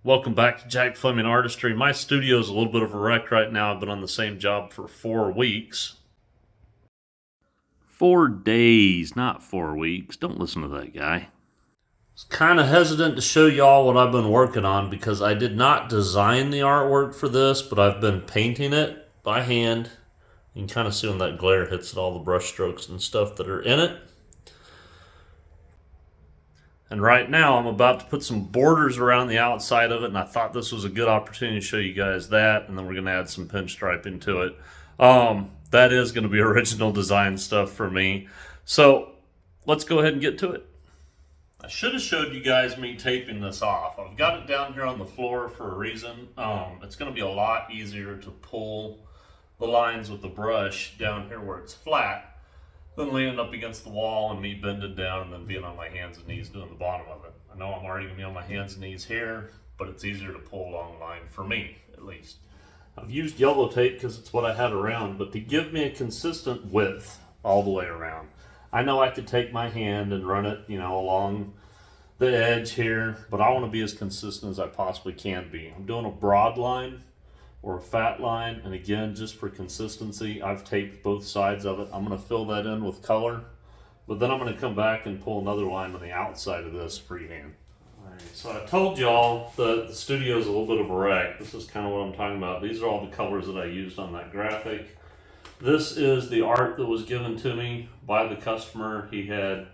Welcome back to Jack Fleming Artistry. My studio is a little bit of a wreck right now. I've been on the same job for 4 weeks. 4 days, not 4 weeks. Don't listen to that guy. I was kind of hesitant to show y'all what I've been working on because I did not design the artwork for this, but I've been painting it by hand. You can kind of see when that glare hits at all the brush strokes and stuff that are in it. And right now I'm about to put some borders around the outside of it, and I thought this was a good opportunity to show you guys that, and then we're going to add some pinstriping to it. That is going to be original design stuff for me. So let's go ahead and get to it. I should have showed you guys me taping this off. I've got it down here on the floor for a reason. It's going to be a lot easier to pull the lines with the brush down here where it's flat than leaning up against the wall and me bending down and then being on my hands and knees doing the bottom of it. I know I'm already going to be on my hands and knees here, but it's easier to pull a long line for me, at least. I've used yellow tape because it's what I had around, but to give me a consistent width all the way around. I know I could take my hand and run it, along the edge here, but I want to be as consistent as I possibly can be. I'm doing a broad line or a fat line, and again, just for consistency, I've taped both sides of it. I'm going to fill that in with color, but then I'm going to come back and pull another line on the outside of this freehand. Alright, so I told y'all that the studio is a little bit of a wreck. This is kind of what I'm talking about. These are all the colors that I used on that graphic. This is the art that was given to me by the customer. He had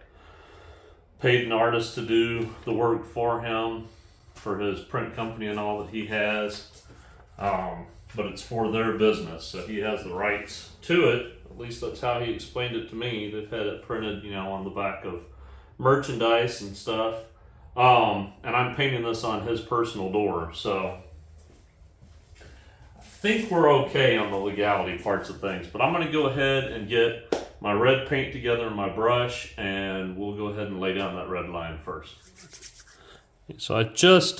paid an artist to do the work for him for his print company and all that he has. But it's for their business, so he has the rights to it. At least that's how he explained it to me. They've had it printed, on the back of merchandise and stuff. And I'm painting this on his personal door, so I think we're okay on the legality parts of things. But I'm going to go ahead and get my red paint together in my brush, and we'll go ahead and lay down that red line first. So I just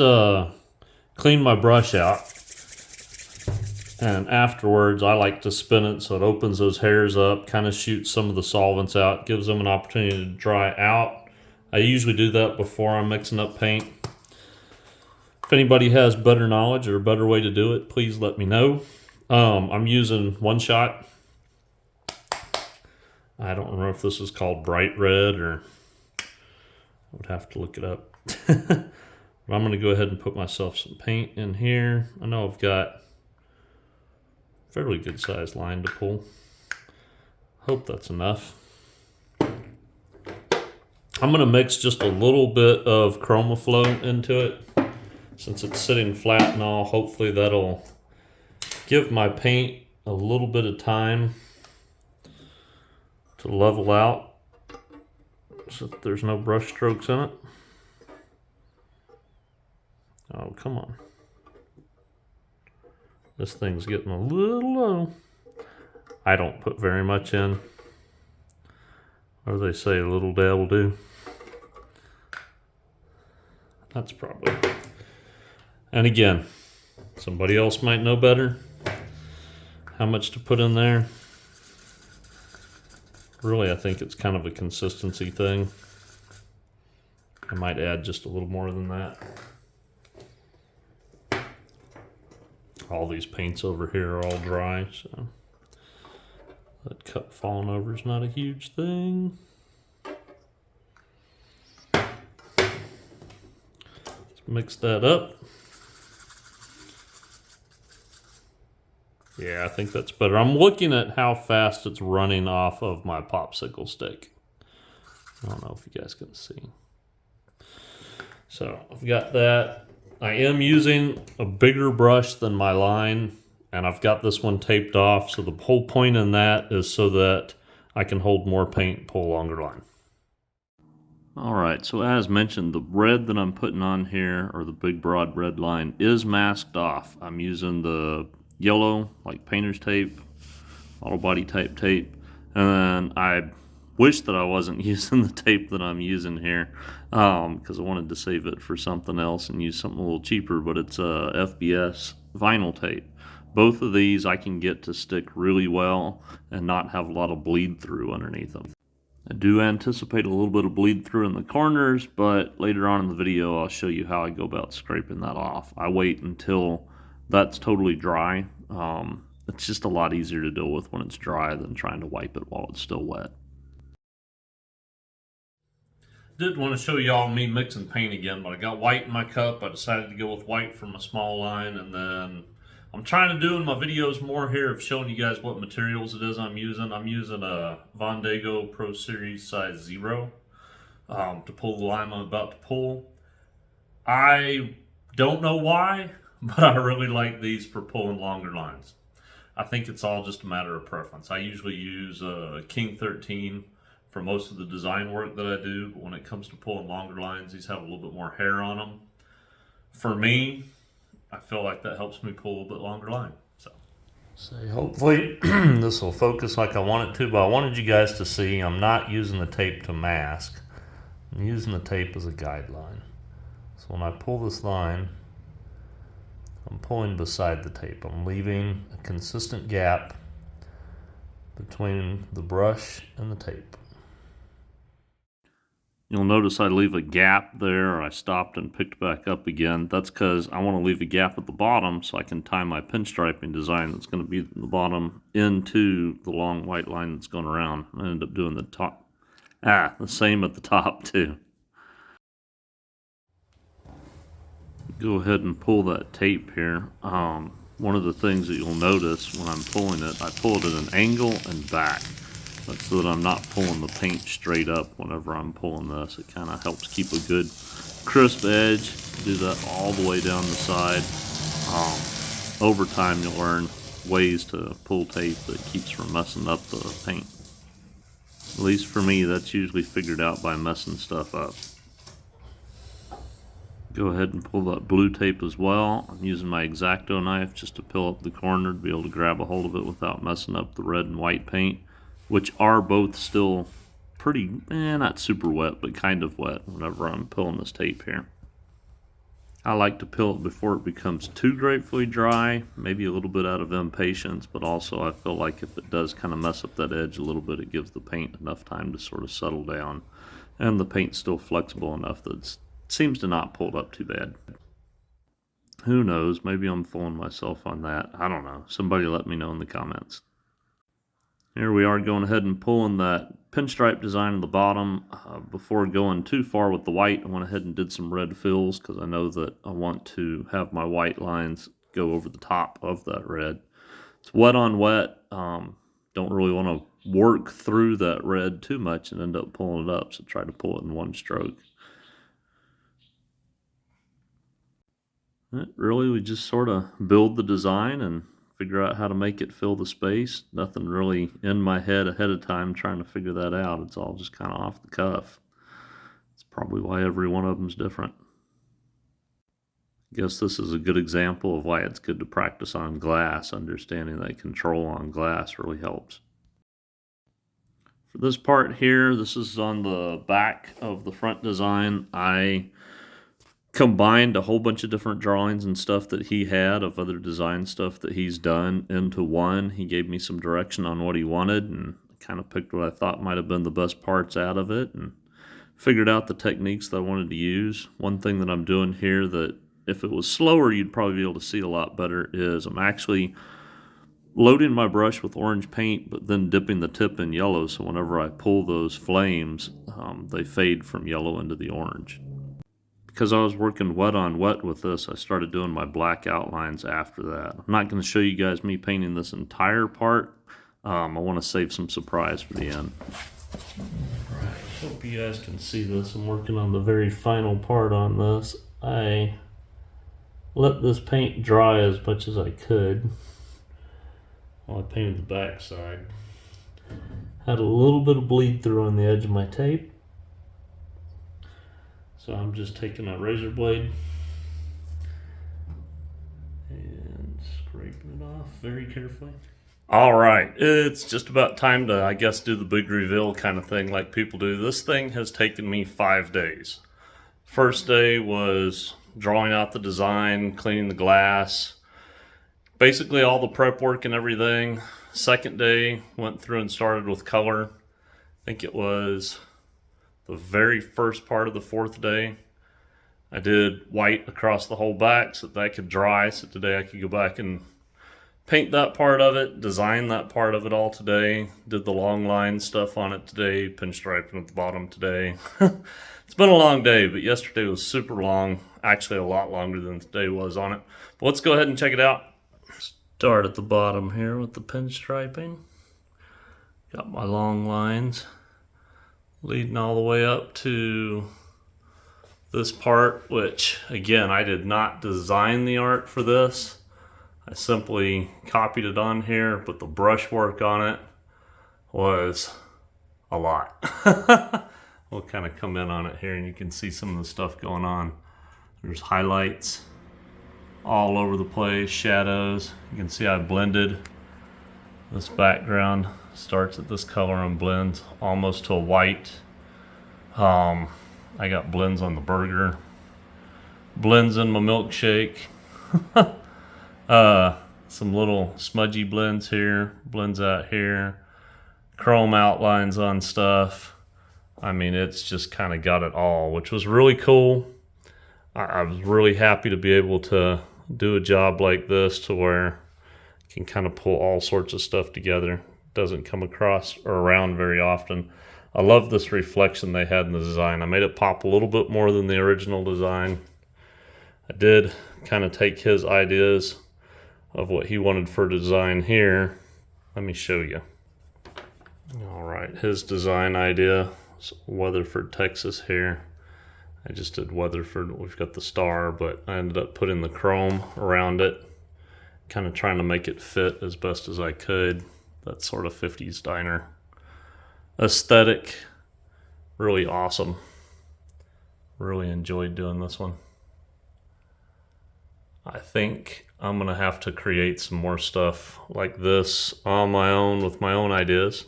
cleaned my brush out. And afterwards, I like to spin it so it opens those hairs up, kind of shoots some of the solvents out, gives them an opportunity to dry out. I usually do that before I'm mixing up paint. If anybody has better knowledge or a better way to do it, please let me know. I'm using One Shot. I don't remember if this is called bright red or I would have to look it up. But I'm going to go ahead and put myself some paint in here. I know I've got fairly good sized line to pull. Hope that's enough. I'm going to mix just a little bit of ChromaFlow into it. Since it's sitting flat and all, hopefully that'll give my paint a little bit of time to level out so that there's no brush strokes in it. Oh, come on. This thing's getting a little low. I don't put very much in. Or they say a little dab will do. That's probably. And again, somebody else might know better how much to put in there. Really, I think it's kind of a consistency thing. I might add just a little more than that. All these paints over here are all dry, so that cup falling over is not a huge thing. Let's mix that up. Yeah, I think that's better. I'm looking at how fast it's running off of my popsicle stick. I don't know if you guys can see. So I've got that. I am using a bigger brush than my line, and I've got this one taped off, so the whole point in that is so that I can hold more paint and pull a longer line. Alright, so as mentioned, the red that I'm putting on here, or the big broad red line, is masked off. I'm using the yellow, like painter's tape, auto body type tape, and then I wish that I wasn't using the tape that I'm using here because I wanted to save it for something else and use something a little cheaper, but it's FBS vinyl tape. Both of these I can get to stick really well and not have a lot of bleed through underneath them. I do anticipate a little bit of bleed through in the corners, but later on in the video I'll show you how I go about scraping that off. I wait until that's totally dry. It's just a lot easier to deal with when it's dry than trying to wipe it while it's still wet. Did want to show y'all me mixing paint again, but I got white in my cup. I decided to go with white from a small line, and then I'm trying to do in my videos more here of showing you guys what materials it is I'm using. I'm using a Vondago Pro Series size 0 to pull the line I'm about to pull. I don't know why, but I really like these for pulling longer lines. I think it's all just a matter of preference. I usually use King 13 for most of the design work that I do, but when it comes to pulling longer lines, these have a little bit more hair on them. For me, I feel like that helps me pull a little bit longer line. So hopefully this will focus like I want it to, but I wanted you guys to see I'm not using the tape to mask. I'm using the tape as a guideline. So when I pull this line, I'm pulling beside the tape. I'm leaving a consistent gap between the brush and the tape. You'll notice I leave a gap there. I stopped and picked back up again. That's because I want to leave a gap at the bottom so I can tie my pinstriping design that's going to be at the bottom into the long white line that's going around. I end up doing the top. The same at the top too. Go ahead and pull that tape here. One of the things that you'll notice when I'm pulling it, I pull it at an angle and back. That's so that I'm not pulling the paint straight up whenever I'm pulling this. It kind of helps keep a good crisp edge. Do that all the way down the side. Over time you'll learn ways to pull tape that keeps from messing up the paint. At least for me, that's usually figured out by messing stuff up. Go ahead and pull that blue tape as well. I'm using my X-Acto knife just to peel up the corner to be able to grab a hold of it without messing up the red and white paint, which are both still pretty, not super wet, but kind of wet whenever I'm pulling this tape here. I like to peel it before it becomes too gratefully dry, maybe a little bit out of impatience, but also I feel like if it does kind of mess up that edge a little bit, it gives the paint enough time to sort of settle down, and the paint's still flexible enough that it seems to not pull up too bad. Who knows, maybe I'm fooling myself on that. I don't know. Somebody let me know in the comments. Here we are going ahead and pulling that pinstripe design at the bottom. Before going too far with the white, I went ahead and did some red fills because I know that I want to have my white lines go over the top of that red. It's wet on wet. Don't really want to work through that red too much and end up pulling it up, so try to pull it in one stroke. Really, we just sort of build the design and figure out how to make it fill the space. Nothing really in my head ahead of time trying to figure that out. It's all just kind of off the cuff. It's probably why every one of them's different. I guess this is a good example of why it's good to practice on glass. Understanding that control on glass really helps. For this part here, this is on the back of the front design. I combined a whole bunch of different drawings and stuff that he had of other design stuff that he's done into one. He gave me some direction on what he wanted, and kind of picked what I thought might have been the best parts out of it and figured out the techniques that I wanted to use. One thing that I'm doing here that if it was slower you'd probably be able to see a lot better is I'm actually loading my brush with orange paint but then dipping the tip in yellow, so whenever I pull those flames they fade from yellow into the orange. Because I was working wet on wet with this, I started doing my black outlines after that. I'm not going to show you guys me painting this entire part. I want to save some surprise for the end. Alright, hope you guys can see this. I'm working on the very final part on this. I let this paint dry as much as I could while I painted the back side. Had a little bit of bleed through on the edge of my tape. So I'm just taking a razor blade and scraping it off very carefully. All right, it's just about time to, I guess, do the big reveal kind of thing like people do. This thing has taken me 5 days. First day was drawing out the design, cleaning the glass, basically all the prep work and everything. Second day, went through and started with color. think it was the very first part of the 4th day. I did white across the whole back so that could dry, so today I could go back and paint that part of it, design that part of it all today. Did the long line stuff on it today, pinstriping at the bottom today. It's been a long day, but yesterday was super long. Actually, a lot longer than today was on it. But let's go ahead and check it out. Start at the bottom here with the pinstriping. Got my long lines leading all the way up to this part, which again, I did not design the art for this. I simply copied it on here, but the brush work on it was a lot. We'll kind of come in on it here and you can see some of the stuff going on. There's highlights all over the place, shadows. You can see I blended this background. Starts at this color and blends almost to a white. I got blends on the burger, blends in my milkshake. Some little smudgy blends here, blends out here, chrome outlines on stuff. I mean, it's just kind of got it all, which was really cool. I was really happy to be able to do a job like this to where you can kind of pull all sorts of stuff together. Doesn't come across or around very often. I love this reflection they had in the design. I made it pop a little bit more than the original design. I did kind of take his ideas of what he wanted for design here. Let me show you. All right, his design idea is Weatherford, Texas here. I just did Weatherford. We've got the star, but I ended up putting the chrome around it, kind of trying to make it fit as best as I could. That sort of 50s diner aesthetic. Really awesome. Really enjoyed doing this one. I think I'm gonna have to create some more stuff like this on my own with my own ideas.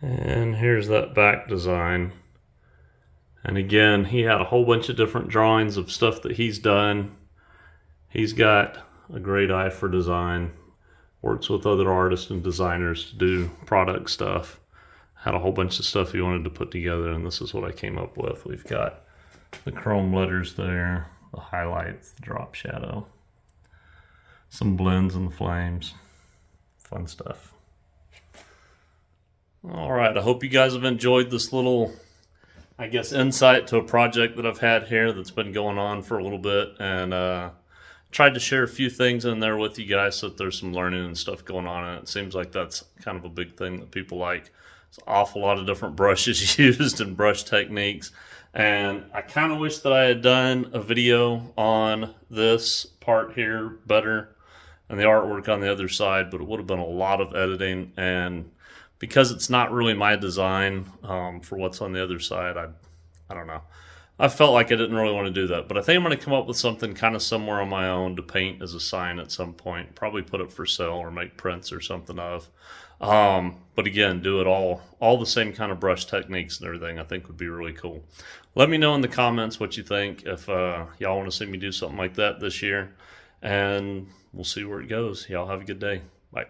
And here's that back design. And again, he had a whole bunch of different drawings of stuff that he's done. He's got a great eye for design. Works with other artists and designers to do product stuff. Had a whole bunch of stuff he wanted to put together, and this is what I came up with. We've got the chrome letters there, the highlights, the drop shadow, some blends and the flames. Fun stuff. All right, I hope you guys have enjoyed this little, I guess, insight to a project that I've had here that's been going on for a little bit, and tried to share a few things in there with you guys so that there's some learning and stuff going on, and it seems like that's kind of a big thing that people like. There's an awful lot of different brushes used and brush techniques, and I kind of wish that I had done a video on this part here better and the artwork on the other side, but it would have been a lot of editing, and because it's not really my design for what's on the other side, I don't know. I felt like I didn't really want to do that, but I think I'm going to come up with something kind of somewhere on my own to paint as a sign at some point. Probably put it for sale or make prints or something of. But again, do it all the same kind of brush techniques and everything. I think would be really cool. Let me know in the comments what you think, if y'all want to see me do something like that this year, and we'll see where it goes. Y'all have a good day. Bye.